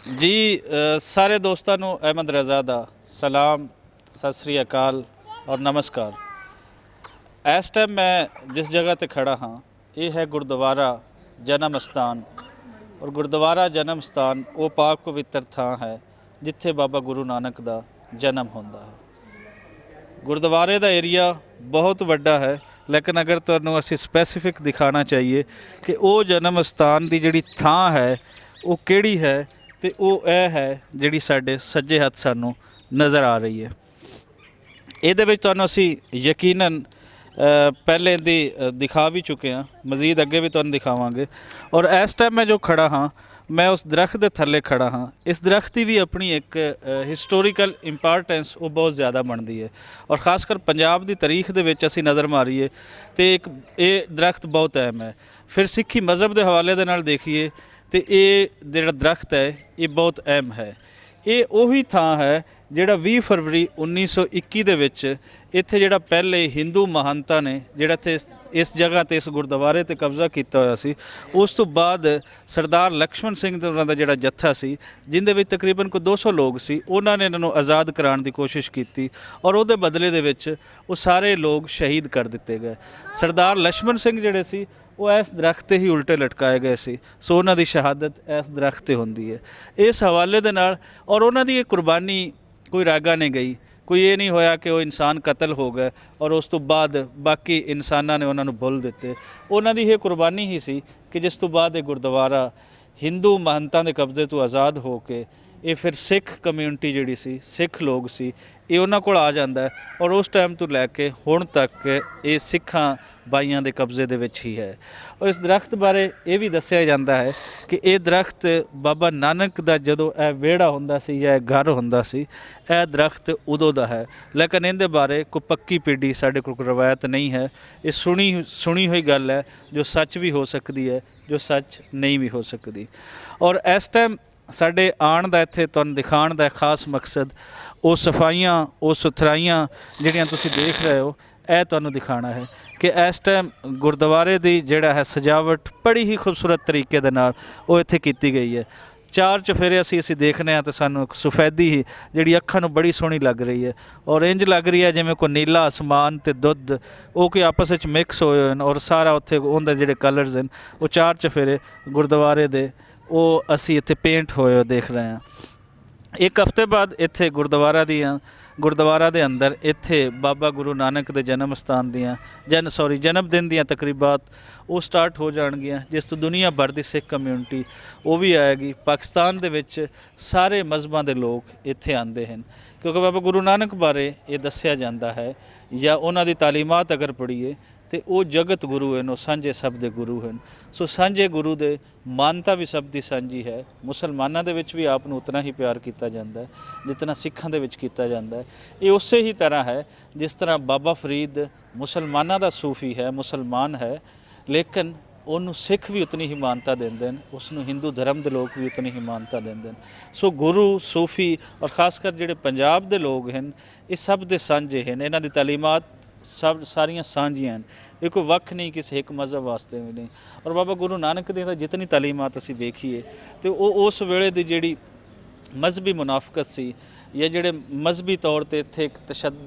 ਜੀ ਸਾਰੇ ਦੋਸਤਾਂ ਨੂੰ ਅਹਿਮਦ ਰਜ਼ਾ ਦਾ ਸਲਾਮ, ਸਤਿ ਸ੍ਰੀ ਅਕਾਲ ਔਰ ਨਮਸਕਾਰ। ਇਸ ਟਾਈਮ ਮੈਂ ਜਿਸ ਜਗ੍ਹਾ ਤੇ ਖੜਾ ਹਾਂ ਇਹ ਹੈ ਗੁਰਦੁਆਰਾ ਜਨਮ ਸਥਾਨ। ਔਰ ਗੁਰਦੁਆਰਾ ਜਨਮ ਸਥਾਨ ਉਹ ਪਾਕ ਪਵਿੱਤਰ ਥਾਂ ਹੈ ਜਿੱਥੇ ਬਾਬਾ ਗੁਰੂ ਨਾਨਕ ਦਾ ਜਨਮ ਹੁੰਦਾ ਹੈ। ਗੁਰਦੁਆਰੇ ਦਾ ਏਰੀਆ ਬਹੁਤ ਵੱਡਾ ਹੈ, ਲੇਕਿਨ ਅਗਰ ਤੁਹਾਨੂੰ ਅਸੀਂ ਸਪੈਸੀਫਿਕ ਦਿਖਾਣਾ ਚਾਹੀਏ ਕਿ ਉਹ ਜਨਮ ਸਥਾਨ ਦੀ ਜਿਹੜੀ ਥਾਂ ਹੈ ਉਹ ਕਿਹੜੀ ਹੈ, ਤੇ ਉਹ ਇਹ ਹੈ ਜਿਹੜੀ ਸਾਡੇ ਸੱਜੇ ਹੱਥ ਸਾਨੂੰ ਨਜ਼ਰ ਆ ਰਹੀ ਹੈ। ਇਹਦੇ ਵਿੱਚ ਤੁਹਾਨੂੰ ਅਸੀਂ ਯਕੀਨਨ ਪਹਿਲੇ ਦੀ ਦਿਖਾ ਵੀ ਚੁੱਕੇ ਹਾਂ, ਮਜ਼ੀਦ ਅੱਗੇ ਵੀ ਤੁਹਾਨੂੰ ਦਿਖਾਵਾਂਗੇ। ਔਰ ਇਸ ਟਾਈਮ ਮੈਂ ਜੋ ਖੜਾ ਹਾਂ ਮੈਂ ਉਸ ਦਰਖਤ ਦੇ ਥੱਲੇ ਖੜਾ ਹਾਂ। ਇਸ ਦਰਖਤ ਦੀ ਵੀ ਆਪਣੀ ਇੱਕ ਹਿਸਟੋਰੀਕਲ ਇੰਪੋਰਟੈਂਸ ਉਹ ਬਹੁਤ ਜ਼ਿਆਦਾ ਬਣਦੀ ਹੈ। ਔਰ ਖਾਸ ਕਰ ਪੰਜਾਬ ਦੀ ਤਾਰੀਖ ਦੇ ਵਿੱਚ ਅਸੀਂ ਨਜ਼ਰ ਮਾਰੀਏ ਤੇ ਇਹ ਦਰਖਤ ਬਹੁਤ ਅਹਿਮ ਹੈ। ਫਿਰ ਸਿੱਖੀ ਮਜ਼ਹਬ ਦੇ ਹਵਾਲੇ ਦੇ ਨਾਲ ਦੇਖੀਏ ਤੇ ਇਹ ਜਿਹੜਾ ਦਰਖਤ ਹੈ ਇਹ ਬਹੁਤ ਅਹਿਮ ਹੈ। ਇਹ ਉਹੀ ਥਾਂ ਹੈ ਜਿਹੜਾ 20 ਫਰਵਰੀ 1921 ਦੇ ਵਿੱਚ ਇੱਥੇ ਜਿਹੜਾ ਪਹਿਲੇ ਹਿੰਦੂ ਮਹੰਤਾਂ ਨੇ ਜਿਹੜਾ ਇੱਥੇ ਇਸ ਜਗ੍ਹਾ ਤੇ ਇਸ ਗੁਰਦੁਆਰੇ ਤੇ ਕਬਜ਼ਾ ਕੀਤਾ ਹੋਇਆ ਸੀ। ਉਸ ਤੋਂ ਬਾਅਦ ਸਰਦਾਰ ਲਕਸ਼ਮਣ ਸਿੰਘ ਤੇ ਉਹਨਾਂ ਦਾ ਜਿਹੜਾ ਜੱਥਾ ਸੀ, ਜਿੰਦੇ ਵਿੱਚ ਤਕਰੀਬਨ ਕੋਈ 200 ਲੋਕ ਸੀ, ਉਹਨਾਂ ਨੇ ਇਹਨਾਂ ਨੂੰ ਆਜ਼ਾਦ ਕਰਾਉਣ ਦੀ ਕੋਸ਼ਿਸ਼ ਕੀਤੀ ਔਰ ਉਹਦੇ ਬਦਲੇ ਦੇ ਵਿੱਚ ਉਹ ਸਾਰੇ ਲੋਕ ਸ਼ਹੀਦ ਕਰ ਦਿੱਤੇ ਗਏ। ਸਰਦਾਰ ਲਕਸ਼ਮਣ ਸਿੰਘ ਜਿਹੜੇ ਸੀ ਉਹ ਇਸ ਦਰਖਤ 'ਤੇ ਹੀ ਉਲਟੇ ਲਟਕਾਏ ਗਏ ਸੀ, ਸੋ ਉਹਨਾਂ ਦੀ ਸ਼ਹਾਦਤ ਇਸ ਦਰਖਤ 'ਤੇ ਹੁੰਦੀ ਹੈ। ਇਸ ਹਵਾਲੇ ਦੇ ਨਾਲ ਔਰ ਉਹਨਾਂ ਦੀ ਇਹ ਕੁਰਬਾਨੀ ਕੋਈ ਰਾਗਾ ਨਹੀਂ ਗਈ, ਕੋਈ ਇਹ ਨਹੀਂ ਹੋਇਆ ਕਿ ਉਹ ਇਨਸਾਨ ਕਤਲ ਹੋ ਗਏ ਔਰ ਉਸ ਤੋਂ ਬਾਅਦ ਬਾਕੀ ਇਨਸਾਨਾਂ ਨੇ ਉਹਨਾਂ ਨੂੰ ਭੁੱਲ ਦਿੱਤੇ। ਉਹਨਾਂ ਦੀ ਇਹ ਕੁਰਬਾਨੀ ਹੀ ਸੀ ਕਿ ਜਿਸ ਤੋਂ ਬਾਅਦ ਇਹ ਗੁਰਦੁਆਰਾ ਹਿੰਦੂ ਮਹੰਤਾਂ ਦੇ ਕਬਜ਼ੇ ਤੋਂ ਆਜ਼ਾਦ ਹੋ ਕੇ ਇਹ ਫਿਰ ਸਿੱਖ ਕਮਿਊਨਿਟੀ ਜਿਹੜੀ ਸੀ, ਸਿੱਖ ਲੋਕ ਸੀ, ਇਹ ਉਹਨਾਂ ਕੋਲ ਆ ਜਾਂਦਾ ਔਰ ਉਸ ਟਾਈਮ ਤੋਂ ਲੈ ਕੇ ਹੁਣ ਤੱਕ ਇਹ ਸਿੱਖਾਂ ਬਾਈਆਂ ਦੇ ਕਬਜ਼ੇ ਦੇ ਵਿੱਚ ਹੀ ਹੈ। ਔਰ ਇਸ ਦਰਖਤ ਬਾਰੇ ਇਹ ਵੀ ਦੱਸਿਆ ਜਾਂਦਾ ਹੈ ਕਿ ਇਹ ਦਰਖਤ ਬਾਬਾ ਨਾਨਕ ਦਾ ਜਦੋਂ ਇਹ ਵਿਹੜਾ ਹੁੰਦਾ ਸੀ ਜਾਂ ਇਹ ਘਰ ਹੁੰਦਾ ਸੀ, ਇਹ ਦਰਖਤ ਉਦੋਂ ਦਾ ਹੈ। ਲੇਕਿਨ ਇਹਦੇ ਬਾਰੇ ਕੋਈ ਪੱਕੀ ਪੀढ़ी ਸਾਡੇ ਕੋਲ ਰਵਾਇਤ ਨਹੀਂ ਹੈ। ਇਹ ਸੁਣੀ ਹੋਈ ਗੱਲ ਹੈ ਜੋ ਸੱਚ ਵੀ ਹੋ ਸਕਦੀ ਹੈ, ਜੋ ਸੱਚ ਨਹੀਂ ਵੀ ਹੋ ਸਕਦੀ। ਔਰ ਇਸ ਟਾਈਮ ਸਾਡੇ ਆਉਣ ਦਾ ਇੱਥੇ ਤੁਹਾਨੂੰ ਦਿਖਾਉਣ ਦਾ ਖਾਸ ਮਕਸਦ ਉਹ ਸਫਾਈਆਂ, ਉਹ ਸੁਥਰਾਈਆਂ ਜਿਹੜੀਆਂ ਤੁਸੀਂ ਦੇਖ ਰਹੇ ਹੋ, ਇਹ ਤੁਹਾਨੂੰ ਦਿਖਾਉਣਾ ਹੈ ਕਿ ਇਸ ਟਾਈਮ ਗੁਰਦੁਆਰੇ ਦੀ ਜਿਹੜਾ ਹੈ ਸਜਾਵਟ ਬੜੀ ਹੀ ਖੂਬਸੂਰਤ ਤਰੀਕੇ ਦੇ ਨਾਲ ਉਹ ਇੱਥੇ ਕੀਤੀ ਗਈ ਹੈ। ਚਾਰ ਚੁਫੇਰੇ ਅਸੀਂ ਦੇਖਦੇ ਹਾਂ ਤਾਂ ਸਾਨੂੰ ਇੱਕ ਸਫੈਦੀ ਹੀ ਜਿਹੜੀ ਅੱਖਾਂ ਨੂੰ ਬੜੀ ਸੋਹਣੀ ਲੱਗ ਰਹੀ ਹੈ ਔਰ ਇੰਜ ਲੱਗ ਰਹੀ ਹੈ ਜਿਵੇਂ ਕੋਈ ਨੀਲਾ ਅਸਮਾਨ ਤੇ ਦੁੱਧ ਉਹ ਕੋਈ ਆਪਸ ਵਿੱਚ ਮਿਕਸ ਹੋਏ ਹਨ ਔਰ ਸਾਰਾ ਉੱਥੇ ਉਹਦੇ ਜਿਹੜੇ ਕਲਰਸ ਹਨ ਉਹ ਚਾਰ ਚੁਫੇਰੇ ਗੁਰਦੁਆਰੇ ਦੇ ਉਹ ਅਸੀਂ ਇੱਥੇ ਪੇਂਟ ਹੋਏ ਦੇਖ ਰਹੇ ਹਾਂ। ਇੱਕ ਹਫ਼ਤੇ ਬਾਅਦ ਇੱਥੇ ਗੁਰਦੁਆਰਾ ਦੇ ਅੰਦਰ ਇੱਥੇ ਬਾਬਾ ਗੁਰੂ ਨਾਨਕ ਦੇ ਜਨਮ ਸਥਾਨ ਦੀਆਂ ਜਨਮ ਦਿਨ ਦੀਆਂ ਤਕਰੀਬਾਤ ਉਹ ਸਟਾਰਟ ਹੋ ਜਾਣਗੀਆਂ, ਜਿਸ ਤੋਂ ਦੁਨੀਆ ਭਰ ਦੀ ਸਿੱਖ ਕਮਿਊਨਿਟੀ ਉਹ ਵੀ ਆਏਗੀ। ਪਾਕਿਸਤਾਨ ਦੇ ਵਿੱਚ ਸਾਰੇ ਮਜ਼ਹਬਾਂ ਦੇ ਲੋਕ ਇੱਥੇ ਆਉਂਦੇ ਹਨ ਕਿਉਂਕਿ ਬਾਬਾ ਗੁਰੂ ਨਾਨਕ ਬਾਰੇ ਇਹ ਦੱਸਿਆ ਜਾਂਦਾ ਹੈ ਜਾਂ ਉਹਨਾਂ ਦੀ ਤਾਲੀਮਾਤ ਅਗਰ ਪੜ੍ਹੀਏ ਤੇ ਉਹ ਜਗਤ ਗੁਰੂ ਹਨ, ਉਹ ਸਾਂਝੇ ਸਭ ਦੇ ਗੁਰੂ ਹਨ। ਸੋ ਸਾਂਝੇ ਗੁਰੂ ਦੇ ਮਾਨਤਾ ਵੀ ਸਭ ਦੀ ਸਾਂਝੀ ਹੈ। ਮੁਸਲਮਾਨਾਂ ਦੇ ਵਿੱਚ ਵੀ ਆਪ ਨੂੰ ਉਤਨਾ ਹੀ ਪਿਆਰ ਕੀਤਾ ਜਾਂਦਾ ਹੈ ਜਿਤਨਾ ਸਿੱਖਾਂ ਦੇ ਵਿੱਚ ਕੀਤਾ ਜਾਂਦਾ ਹੈ। ਇਹ ਉਸੇ ਹੀ ਤਰ੍ਹਾਂ ਹੈ ਜਿਸ ਤਰ੍ਹਾਂ ਬਾਬਾ ਫਰੀਦ ਮੁਸਲਮਾਨਾਂ ਦਾ ਸੂਫੀ ਹੈ, ਮੁਸਲਮਾਨ ਹੈ, ਲੇਕਿਨ ਉਹਨੂੰ ਸਿੱਖ ਵੀ ਉਤਨੀ ਹੀ ਮਾਨਤਾ ਦਿੰਦੇ ਨੇ, ਉਸ ਨੂੰ ਹਿੰਦੂ ਧਰਮ ਦੇ ਲੋਕ ਵੀ ਉਤਨੀ ਹੀ ਮਾਨਤਾ ਦਿੰਦੇ ਨੇ। ਸੋ ਗੁਰੂ ਸੂਫੀ ਔਰ ਖਾਸ ਕਰ ਜਿਹੜੇ ਪੰਜਾਬ ਦੇ ਲੋਕ ਹਨ ਇਹ ਸਭ ਦੇ ਸਾਂਝੇ ਹਨ। ਇਹਨਾਂ ਦੀ ਤਾਲੀਮਾਤ ਸਾਰੀਆਂ ਸਾਂਝੀਆਂ ਹਨ, ਇਹ ਕੋਈ ਵੱਖ ਨਹੀਂ ਕਿਸੇ ਇੱਕ ਮਜ਼ਹਬ ਵਾਸਤੇ ਵੀ ਨਹੀਂ। ਔਰ ਬਾਬਾ ਗੁਰੂ ਨਾਨਕ ਦੀ ਤਾਂ ਜਿਤਨੀ ਤਾਲੀਮਾਤ ਅਸੀਂ ਵੇਖੀਏ ਤੇ ਉਹ ਉਸ ਵੇਲੇ ਦੀ ਜਿਹੜੀ ਮਜ਼ਹਬੀ ਮੁਨਾਫਕਤ ਸੀ ਜਾਂ ਜਿਹੜੇ ਮਜ਼ਹਬੀ ਤੌਰ 'ਤੇ ਇੱਥੇ ਇੱਕ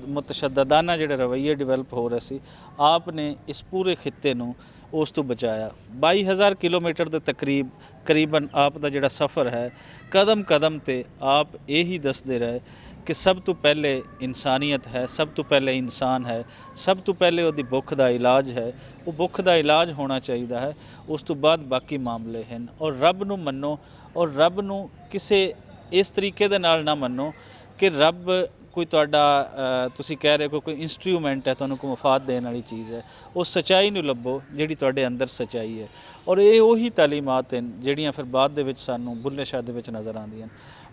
ਮੁਤਸ਼ੱਦਦਾਨਾ ਜਿਹੜੇ ਰਵੱਈਏ ਡਿਵੈਲਪ ਹੋ ਰਹੇ ਸੀ, ਆਪ ਨੇ ਇਸ ਪੂਰੇ ਖਿੱਤੇ ਨੂੰ ਉਸ ਤੋਂ ਬਚਾਇਆ। 22,000 ਕਿਲੋਮੀਟਰ ਦੇ ਕਰੀਬਨ ਆਪ ਦਾ ਜਿਹੜਾ ਸਫ਼ਰ ਹੈ, ਕਦਮ ਕਦਮ 'ਤੇ ਆਪ ਇਹੀ ਦੱਸਦੇ ਰਹੇ ਕਿ ਸਭ ਤੋਂ ਪਹਿਲੇ ਇਨਸਾਨੀਅਤ ਹੈ, ਸਭ ਤੋਂ ਪਹਿਲੇ ਇਨਸਾਨ ਹੈ, ਸਭ ਤੋਂ ਪਹਿਲੇ ਉਹਦੀ ਭੁੱਖ ਦਾ ਇਲਾਜ ਹੈ, ਉਹ ਭੁੱਖ ਦਾ ਇਲਾਜ ਹੋਣਾ ਚਾਹੀਦਾ ਹੈ, ਉਸ ਤੋਂ ਬਾਅਦ ਬਾਕੀ ਮਾਮਲੇ ਹਨ। ਔਰ ਰੱਬ ਨੂੰ ਮੰਨੋ ਔਰ ਰੱਬ ਨੂੰ ਕਿਸੇ ਇਸ ਤਰੀਕੇ ਦੇ ਨਾਲ ਨਾ ਮੰਨੋ ਕਿ ਰੱਬ ਕੋਈ ਤੁਹਾਡਾ ਤੁਸੀਂ ਕਹਿ ਰਹੇ ਕੋਈ ਇੰਸਟਰੂਮੈਂਟ ਹੈ, ਤੁਹਾਨੂੰ ਕੋਈ ਮੁਫਾਦ ਦੇਣ ਵਾਲੀ ਚੀਜ਼ ਹੈ। ਉਹ ਸੱਚਾਈ ਨੂੰ ਲੱਭੋ ਜਿਹੜੀ ਤੁਹਾਡੇ ਅੰਦਰ ਸੱਚਾਈ ਹੈ। ਔਰ ਇਹ ਉਹੀ ਤਾਲੀਮਾਤ ਹਨ ਜਿਹੜੀਆਂ ਫਿਰ ਬਾਅਦ ਦੇ ਵਿੱਚ ਸਾਨੂੰ ਬੁੱਲੇ ਸ਼ਾਹ ਦੇ ਵਿੱਚ ਨਜ਼ਰ ਆਉਂਦੀਆਂ।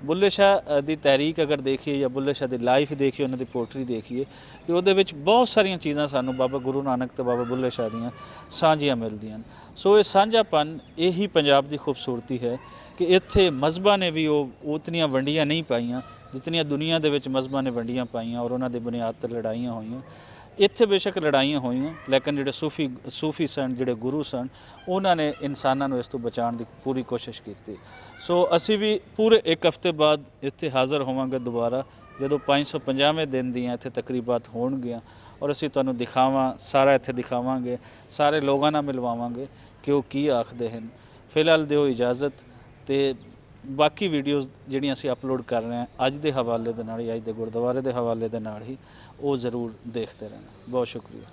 ਬੁੱਲੇ ਸ਼ਾਹ ਦੀ ਤਹਿਰੀਕ ਅਗਰ ਦੇਖੀਏ ਜਾਂ ਬੁੱਲੇ ਸ਼ਾਹ ਦੀ ਲਾਈਫ ਦੇਖੀਏ, ਉਹਨਾਂ ਦੀ ਪੋਟਰੀ ਦੇਖੀਏ ਤੇ ਉਹਦੇ ਵਿੱਚ ਬਹੁਤ ਸਾਰੀਆਂ ਚੀਜ਼ਾਂ ਸਾਨੂੰ ਬਾਬਾ ਗੁਰੂ ਨਾਨਕ ਤੇ ਬਾਬਾ ਬੁੱਲੇ ਸ਼ਾਹ ਦੀਆਂ ਸਾਂਝੀਆਂ ਮਿਲਦੀਆਂ। ਸੋ ਇਹ ਸਾਂਝਾਪਨ ਇਹੀ ਪੰਜਾਬ ਦੀ ਖੂਬਸੂਰਤੀ ਹੈ ਕਿ ਇੱਥੇ ਮਜ਼ਹਬਾਂ ਨੇ ਵੀ ਉਹ ਉਤਨੀਆਂ ਵੰਡੀਆਂ ਨਹੀਂ ਪਾਈਆਂ ਜਿਤਨੀਆਂ ਦੁਨੀਆ ਦੇ ਵਿੱਚ ਮਜ਼ਹਬਾਂ ਨੇ ਵੰਡੀਆਂ ਪਾਈਆਂ ਔਰ ਉਹਨਾਂ ਦੇ ਬੁਨਿਆਦ 'ਤੇ ਲੜਾਈਆਂ ਹੋਈਆਂ। ਇੱਥੇ ਬੇਸ਼ੱਕ ਲੜਾਈਆਂ ਹੋਈਆਂ, ਲੇਕਿਨ ਜਿਹੜੇ ਸੂਫੀ ਸਨ, ਜਿਹੜੇ ਗੁਰੂ ਸਨ, ਉਹਨਾਂ ਨੇ ਇਨਸਾਨਾਂ ਨੂੰ ਇਸ ਤੋਂ ਬਚਾਉਣ ਦੀ ਪੂਰੀ ਕੋਸ਼ਿਸ਼ ਕੀਤੀ। ਸੋ ਅਸੀਂ ਵੀ ਪੂਰੇ 1 ਹਫ਼ਤੇ ਬਾਅਦ ਇੱਥੇ ਹਾਜ਼ਰ ਹੋਵਾਂਗੇ ਦੁਬਾਰਾ, ਜਦੋਂ 550ਵੇਂ ਦਿਨ ਦੀਆਂ ਇੱਥੇ ਤਕਰੀਬਾਤ ਹੋਣਗੀਆਂ, ਔਰ ਅਸੀਂ ਤੁਹਾਨੂੰ ਸਾਰਾ ਇੱਥੇ ਦਿਖਾਵਾਂਗੇ, ਸਾਰੇ ਲੋਕਾਂ ਨਾਲ ਮਿਲਵਾਵਾਂਗੇ ਕਿ ਉਹ ਕੀ ਆਖਦੇ ਹਨ। ਫਿਲਹਾਲ ਦਿਓ ਇਜਾਜ਼ਤ, ਤੇ ਬਾਕੀ ਵੀਡੀਓਜ਼ ਜਿਹੜੀਆਂ ਅਸੀਂ ਅਪਲੋਡ ਕਰ ਰਹੇ ਹਾਂ ਅੱਜ ਦੇ ਹਵਾਲੇ ਦੇ ਨਾਲ ਹੀ, ਅੱਜ ਦੇ ਗੁਰਦੁਆਰੇ ਦੇ ਹਵਾਲੇ ਦੇ ਨਾਲ ਹੀ, ਉਹ ਜ਼ਰੂਰ ਦੇਖਦੇ ਰਹਿਣਾ। ਬਹੁਤ ਸ਼ੁਕਰੀਆ।